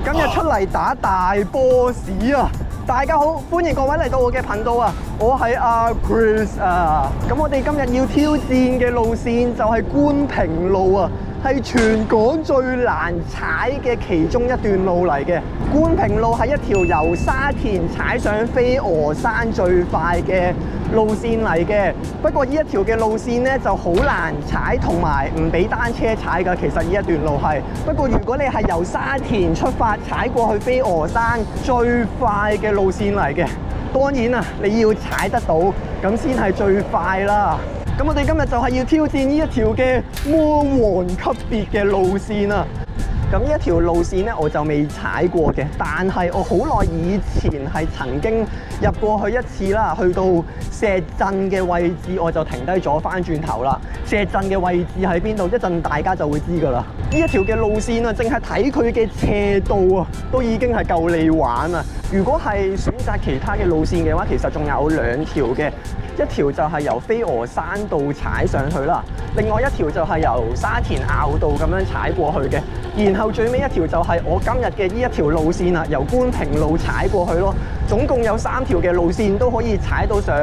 今日出嚟打大 boss 啊！大家好，歡迎各位嚟到我嘅頻道啊！我係阿 Chris 啊！咁我哋今日要挑戰嘅路線就係觀平路啊，係全港最難踩嘅其中一段路嚟嘅。觀平路係一條由沙田踩上飛鵝山最快嘅路線嚟嘅。不過呢一條嘅路線呢就好難踩，同埋唔俾單車踩㗎。其實呢一段路係，不過如果你係由沙田出發踩過去飛鵝山最快嘅路線嚟嘅，當然啊，你要踩得到咁先係最快啦。咁我哋今日就係要挑戰呢一條嘅魔王級別嘅路線啊！咁呢一條路線咧，我就未踩過嘅，但係我好耐以前係曾經入過去一次啦，去到石鎮嘅位置我就停低咗，翻轉頭啦。石鎮嘅位置喺邊度？一陣大家就會知㗎啦。呢一條嘅路線啊，淨係睇佢嘅斜度啊，都已經係夠你玩啊！如果係選擇其他嘅路線嘅話，其實仲有兩條嘅。一條就係由飛鵝山道踩上去啦，另外一條就係由沙田坳道咁樣踩過去嘅，然後最尾一條就係我今日嘅呢一條路線啦，由觀平路踩過去咯。總共有3條嘅路線都可以踩到上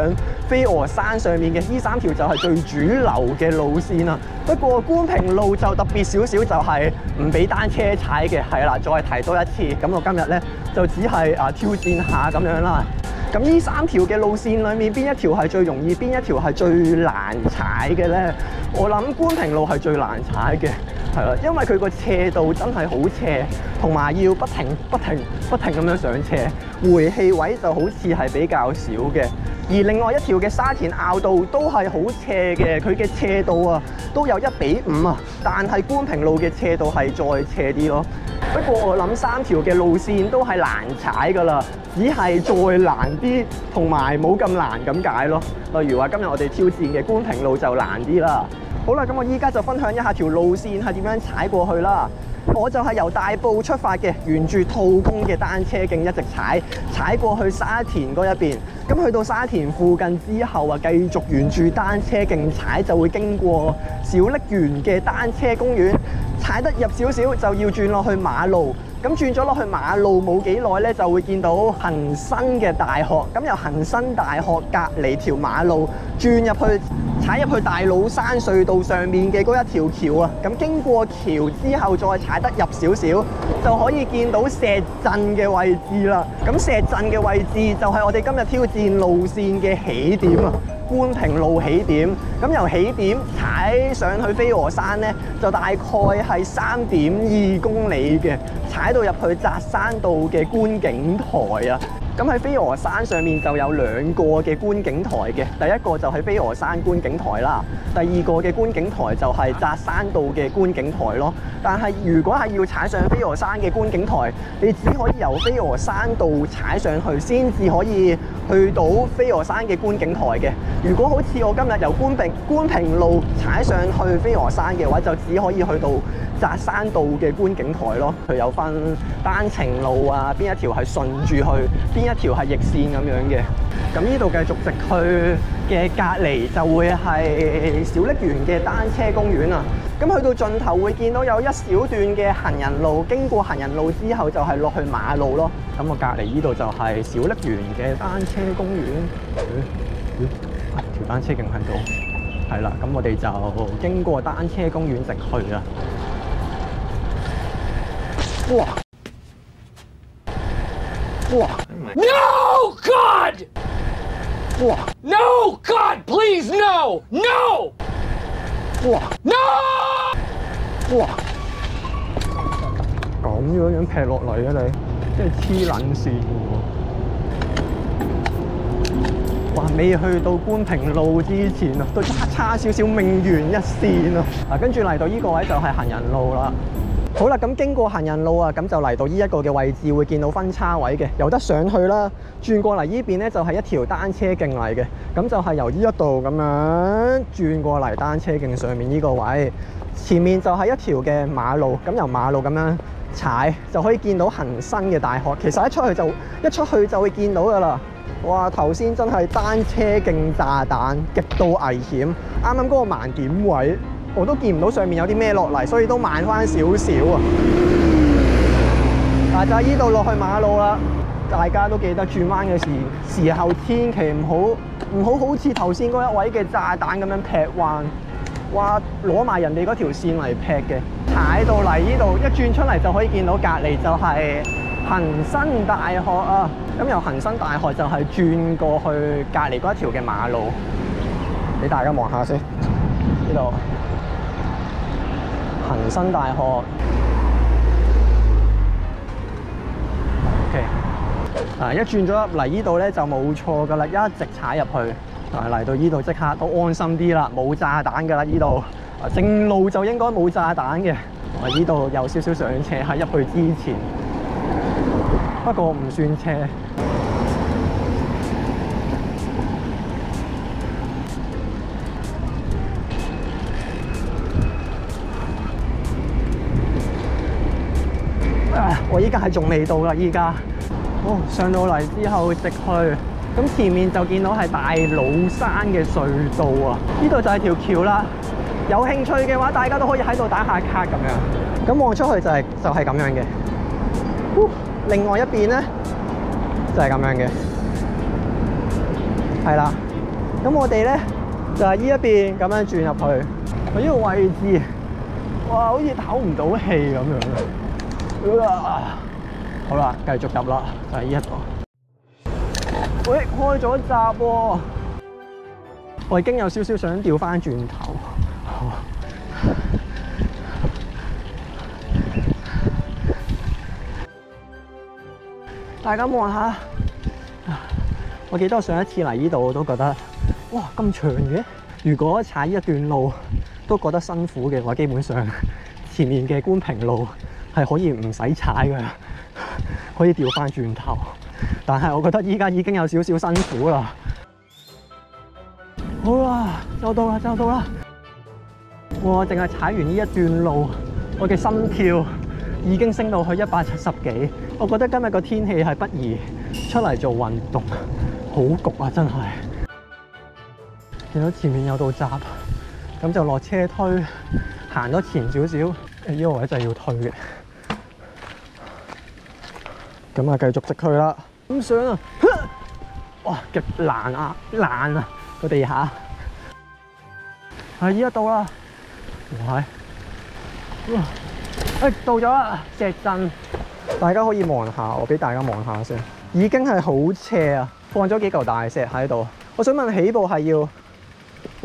飛鵝山上面嘅，呢3條就係最主流嘅路線啦。不過觀平路就特別少少，就係唔俾單車踩嘅，係啦，再提多一次。咁我今日咧就只係挑戰下咁樣啦。咁呢3條嘅路線裏面，邊一條係最容易，邊一條係最難踩嘅呢？我諗觀平路係最難踩嘅，係啦，因為佢個斜度真係好斜，同埋要不停咁樣上斜，回氣位就好似係比較少嘅。而另外一條嘅沙田坳道都係好斜嘅，佢嘅斜度啊都有1:5啊，但係觀平路嘅斜度係再斜啲咯。不過我諗3條嘅路線都係難踩㗎啦，只係再難啲，同埋冇咁難咁解咯。例如話今日我哋挑戰嘅觀平路就難啲啦。好啦，咁我依家就分享一下條路線係點樣踩過去啦。我就係由大埔出發嘅，沿住套公嘅單車徑一直踩過去沙田嗰一邊。咁去到沙田附近之後啊，繼續沿住單車徑踩，就會經過小瀝源嘅單車公園。踩得入少少就要轉落去馬路。咁轉咗落去馬路冇幾耐咧，就會見到恒生嘅大學。咁由恒生大學隔離條馬路轉入去，踩入去大老山隧道上面嘅嗰一條橋啊。咁經過橋之後，再踩得入少少，就可以見到石鎮嘅位置啦。咁石鎮嘅位置就係我哋今日挑戰路線嘅起點啊。觀平路起點，咁由起點踩上去飛鵝山呢，就大概係3.2公里嘅，踩到入去扎山道嘅觀景台啊。咁喺飛鵝山上面就有2個嘅觀景台嘅，第一個就係飛鵝山觀景台啦，第2個嘅觀景台就係扎山道嘅觀景台咯。但係如果係要踩上飛鵝山嘅觀景台，你只可以由飛鵝山道踩上去，先至可以去到飛鵝山嘅觀景台嘅。如果好似我今日由觀平路踩上去飛鵝山嘅話，就只可以去到扎山道嘅觀景台咯。佢有分單程路啊，邊一條係順住去，邊一條係逆線咁樣嘅。咁呢度繼續直去嘅隔離就會係小瀝源嘅單車公園啊。咁去到盡頭會見到有一小段嘅行人路，經過行人路之後就係落去馬路咯。咁我隔離呢度就係小瀝源嘅單車公園。條單車徑喺度，係啦。咁我哋就經過單車公園直去啊。哇！哇 No, God! 哇 No, God, please, no! No! 哇 No! 哇！咁樣劈落嚟啊你，真係黐撚線喎！哇！未去到觀平路之前啊，都差少少命懸一線啊！跟住嚟到呢個位就係行人路啦。好啦，咁經過行人路啊，咁就嚟到呢一個嘅位置，會見到分叉位嘅，有得上去啦。轉過嚟呢邊咧就係一條單車徑嚟嘅，咁就係由呢一度咁樣轉過嚟單車徑上面呢個位，前面就係一條嘅馬路，咁由馬路咁樣踩就可以見到恒生嘅大學。其實一出去就會見到噶啦。哇！頭先真係單車徑炸彈，極度危險。啱啱嗰個盲點位，我都見唔到上面有啲咩落嚟，所以都慢翻少少啊。但係嗱，就係依度落去馬路啦。大家都記得轉彎嘅時候，千祈唔好好似頭先嗰一位嘅炸彈咁樣劈彎，話攞埋人哋嗰條線嚟劈嘅。踩到嚟呢度，一轉出嚟就可以見到隔離就係恒生大學啊。咁由恒生大學就係轉過去隔離嗰一條嘅馬路，俾大家望下先。呢度恒生大學。OK。一轉咗入嚟呢度咧就冇錯噶啦，一直踩入去，嚟到呢度即刻都安心啲啦，冇炸彈噶啦呢度。正路就應該冇炸彈嘅。呢度有少少上斜喺入去之前，不過唔算斜。我依家係仲未到啦，依家。上到嚟之後直去，咁前面就見到係大老山嘅隧道啊！呢度就係條橋啦。有興趣嘅話，大家都可以喺度打下卡咁樣。咁望出去就係咁樣嘅。另外一邊咧就係咁樣嘅，係啦。咁我哋咧就係呢一邊咁樣轉入去。呢個位置，哇，好似唞唔到氣咁樣。好啦，繼續入啦，就係呢一個。喂，開咗閘喎！我已經有少少想調翻轉頭。大家望下，我記得我上一次嚟呢度我都覺得，哇咁長嘅！如果踩一段路都覺得辛苦嘅話，基本上前面嘅觀平路係可以唔使踩㗎，可以調翻轉頭。但係我覺得依家已經有少少辛苦啦。好啦，就到啦，就到啦！我淨係踩完呢一段路，我嘅心跳已經升到去170幾。我覺得今日個天氣係不宜出嚟做運動，好焗啊！真係。見到前面有道閘，咁就落車推，行多前少少。呢個位就係要推嘅。咁啊，繼續直去啦。咁上啊！哇，極難啊，爛啊個地下。係依家到啦，哇！到咗啦，石陣。大家可以望下，我俾大家望下先。已經係好斜啊，放咗幾嚿大石喺度。我想問起步係要，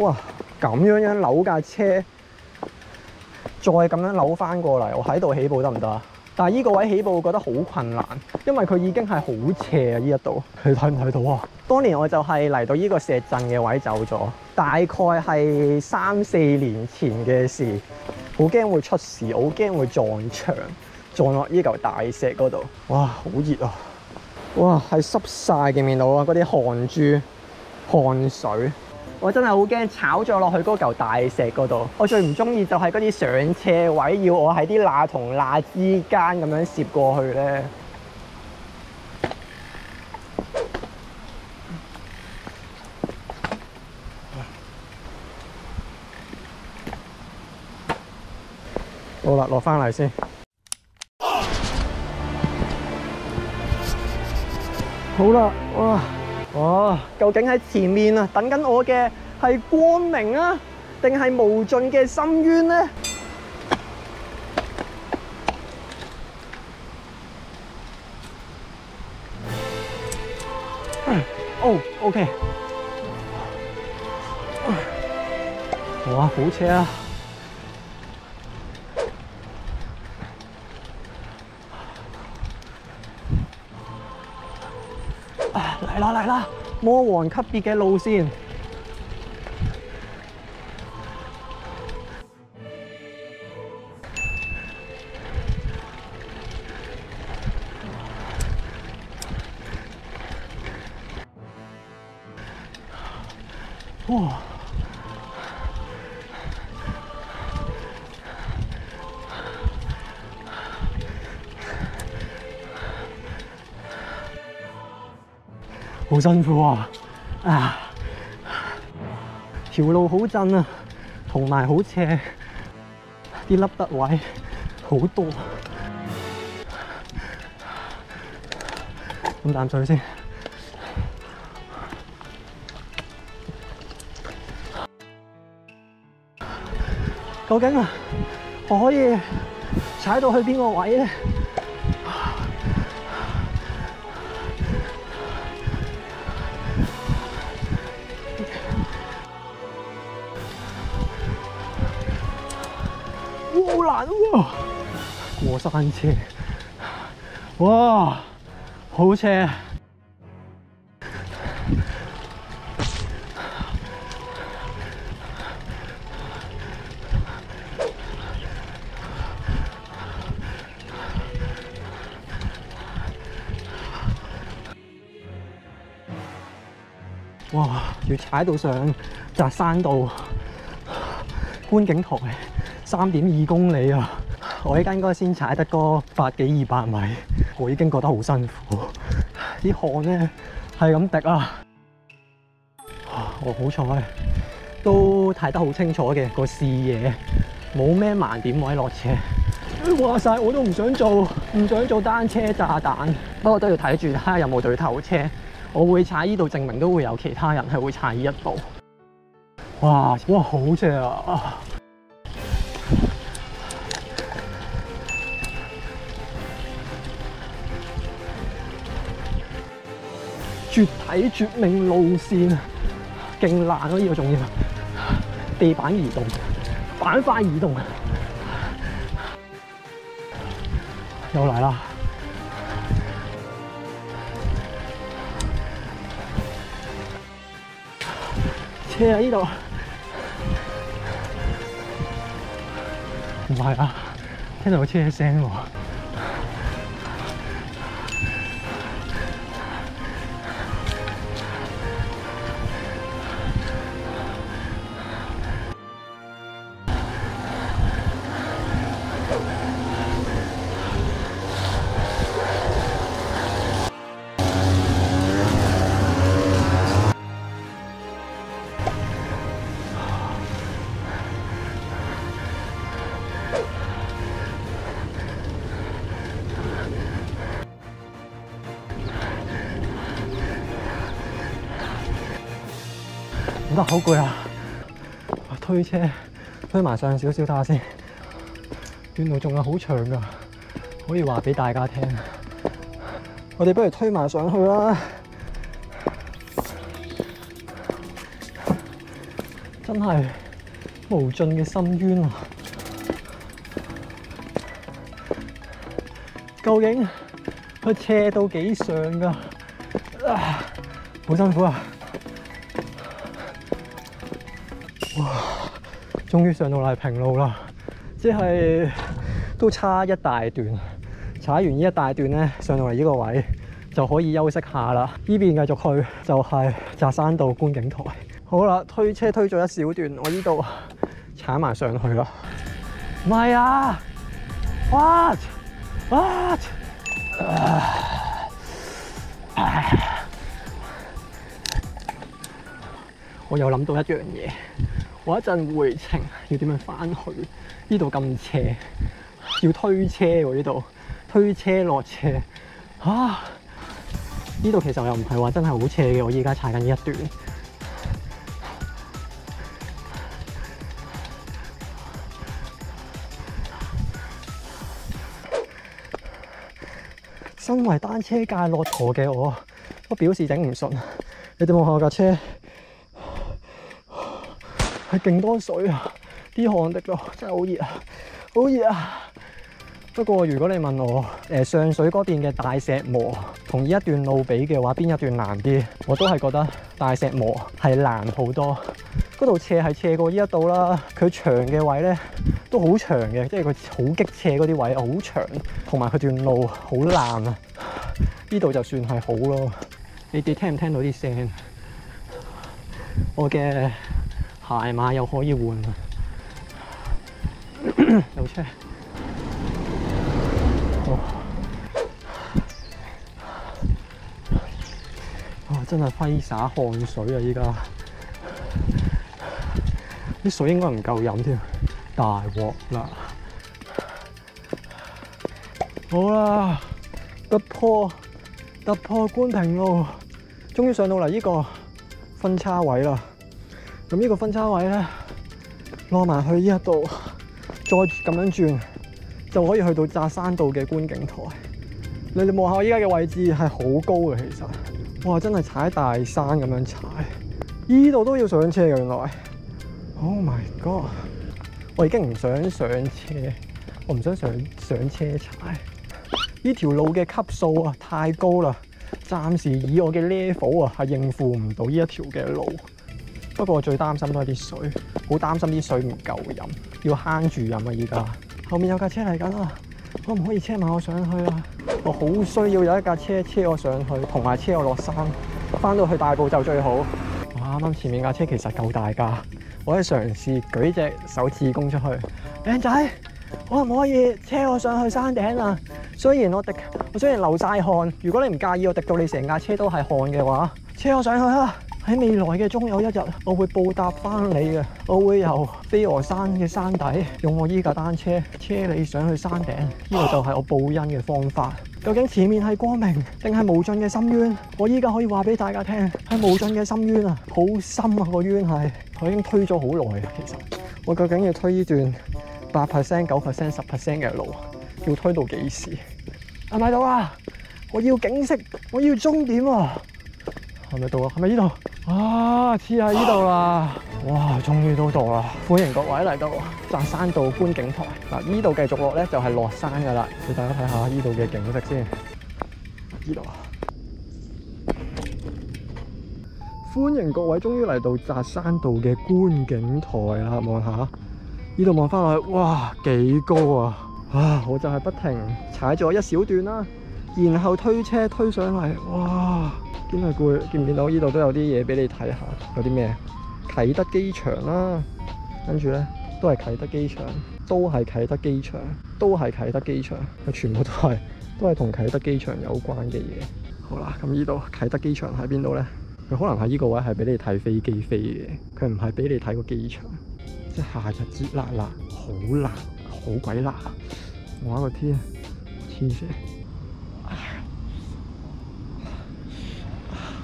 哇咁樣扭架車，再咁樣扭翻過嚟，我喺度起步得唔得啊？但係呢個位起步，我覺得好困難，因為佢已經係好斜啊！呢一度，你睇唔睇到啊？當年我就係嚟到呢個石陣嘅位走咗，大概係3、4年前嘅事，好驚會出事，好驚會撞牆，撞落呢嚿大石嗰度。哇，好熱啊！哇，係濕晒嘅面度啊，嗰啲汗珠、汗水。我真係好驚炒咗落去嗰嚿大石嗰度。我最唔中意就係嗰啲上斜位，要我喺啲罅同罅之間咁樣攝過去咧。好啦，落翻嚟先。好啦，哇！究竟喺前面啊，等緊我嘅係光明啊，定係無盡嘅深淵呢？OK。哇，好斜啊！嚟啦！魔王級別嘅路線，哇！好辛苦啊！條路好震啊，同埋好斜，啲凹凸位好多。飲啖水先。究竟啊，我可以踩到去邊個位咧？哇，好難喎！過山車，哇，好斜！哇！要踩到上扎山道觀景台3.2公里啊！我依家應該先踩得個100幾200米，我已經覺得好辛苦，啲汗咧係咁滴啊！我好彩都睇得好清楚嘅個視野，冇咩盲點位落車。話晒我都唔想做單車炸彈，不過都要睇住睇下有冇對頭車。我會踩呢度，證明都會有其他人係會踩呢一度。哇！好正啊！絕體絕命路線，勁難咯！呢個仲要地板移動、板塊移動，又嚟啦！車喺呢度，唔係啊，聽到車聲喎。唔得，好攰啊！推車推埋上少少睇下先，段路仲係好長㗎，可以話俾大家聽。我哋不如推埋上去啦！真係無盡嘅深淵啊！究竟佢斜到幾上㗎？好辛苦啊！哇！終於上到嚟平路啦，即係都差一大段。踩完呢一大段咧，上到嚟呢個位就可以休息下啦。呢邊繼續去就係扎山道觀景台。好啦，推車推咗一小段，我呢度踩埋上去啦。唔係啊 ！What？ 我又諗到一樣嘢，我一陣回程要點樣翻去？呢度咁斜，要推車喎，呢度推車落斜啊！呢度其實又唔係話真係好斜嘅，我依家踩緊呢一段。身為單車界駱駝嘅我，都表示頂唔順。你哋望下我架車，係勁多水啊！啲汗滴咯，真係好熱啊，好熱啊！不過如果你問我，上水嗰邊嘅大石磨同呢一段路比嘅話，邊一段難啲？我都係覺得大石磨係難好多。嗰度斜係斜過呢一度啦，佢長嘅位咧都好長嘅，即係佢好激斜嗰啲位好長，同埋佢段路好爛啊！呢度就算係好咯。你哋聽唔聽到啲聲？我嘅鞋碼又可以換啦，有車。哇！真係揮灑汗水啊！依家啲水應該唔夠飲添，大鑊啦！好啦，北坡突破觀平路，終於上到嚟呢個分叉位啦。咁呢個分叉位咧，落埋去呢一度，再咁樣轉，就可以去到扎山道嘅觀景台。你哋望下我依家嘅位置係好高嘅，其實，哇！真係踩大山咁樣踩。依度都要上車嘅原來。Oh my god！ 我已經唔想上車，我唔想上車踩。呢條路嘅級數啊太高啦，暫時以我嘅 level 啊係應付唔到呢一條嘅路。不過我最擔心都係啲水，好擔心啲水唔夠飲，要慳住飲啊！依家後面有架車嚟緊啊，可唔可以車埋我上去啊？我好需要有一架車車我上去，同埋車我落山，翻到去大埔就最好。哇！啱啱前面架車其實夠大架，我喺嘗試舉隻手指公出去。靚仔，可唔可以車我上去山頂啊？雖然我雖然流晒汗，如果你唔介意我滴到你成架車都係汗嘅話，車我上去啊！喺未來嘅終有一日，我會報答翻你嘅。我會由飛鵝山嘅山底用我依架單車車你上去山頂，呢個就係我報恩嘅方法。究竟前面係光明定係無盡嘅深淵？我依家可以話俾大家聽，係無盡嘅深淵啊！好深啊，個淵係，我已經推咗好耐啊。其實我究竟要推呢段8%、9%、10% 嘅路，要推到幾時？係咪到啊？我要景色，我要終點啊！係咪到啊？係咪呢度？啊，黐喺呢度啦！哇，終於都到啦！歡迎各位嚟到扎山道觀景台。嗱，呢度繼續落咧就係落山噶啦，俾大家睇下呢度嘅景色先。呢度啊！歡迎各位終於嚟到扎山道嘅觀景台啦！望下呢度望翻落去，哇，幾高啊！啊，我就係不停踩咗一小段啦，然後推車推上嚟，哇！真係攰，見唔見到呢度都有啲嘢俾你睇下？有啲咩？啟德機場啦，跟住咧都係啟德機場，都係啟德機場，都係啟德機場，佢全部都係同啟德機場有關嘅嘢。好啦，咁呢度啟德機場喺邊度咧？佢可能喺呢個位係俾你睇飛機飛嘅，佢唔係俾你睇個機場。即係夏日熱辣辣，好辣，好鬼辣！我個天，黐線！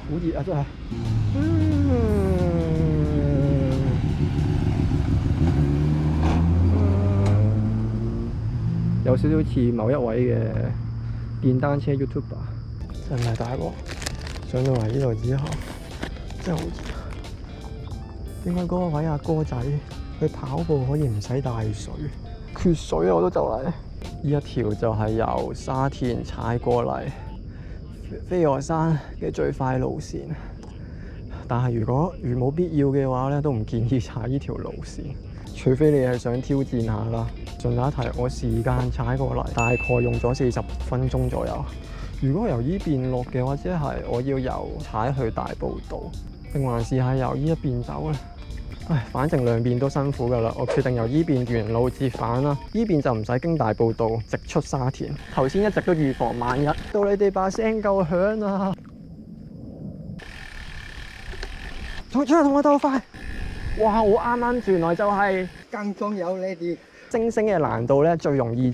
好熱啊！真係，有少少似某一位嘅電單車 YouTuber， 真係大鑊！上到嚟呢度之後，真係好熱。點解嗰個位阿哥仔佢跑步可以唔使帶水？缺水啊！我都就嚟。呢一條就係由沙田踩過嚟飛鵝山嘅最快路線，但係如冇必要嘅話咧，都唔建議踩呢條路線，除非你係想挑戰下啦。順帶一提，我時間踩過嚟大概用咗40分鐘左右。如果由呢邊落嘅話，即係我要由踩去大埔道，定還是係由呢一邊走咧？唉，反正兩邊都辛苦㗎啦，我決定由呢邊原路折返啦。呢邊就唔使經大埔道，直出沙田。頭先一直都預防萬一，到你哋把聲夠響啊！出嚟同我鬥快！哇，我啱啱轉來就係更裝有你哋。星星嘅難度咧，最容易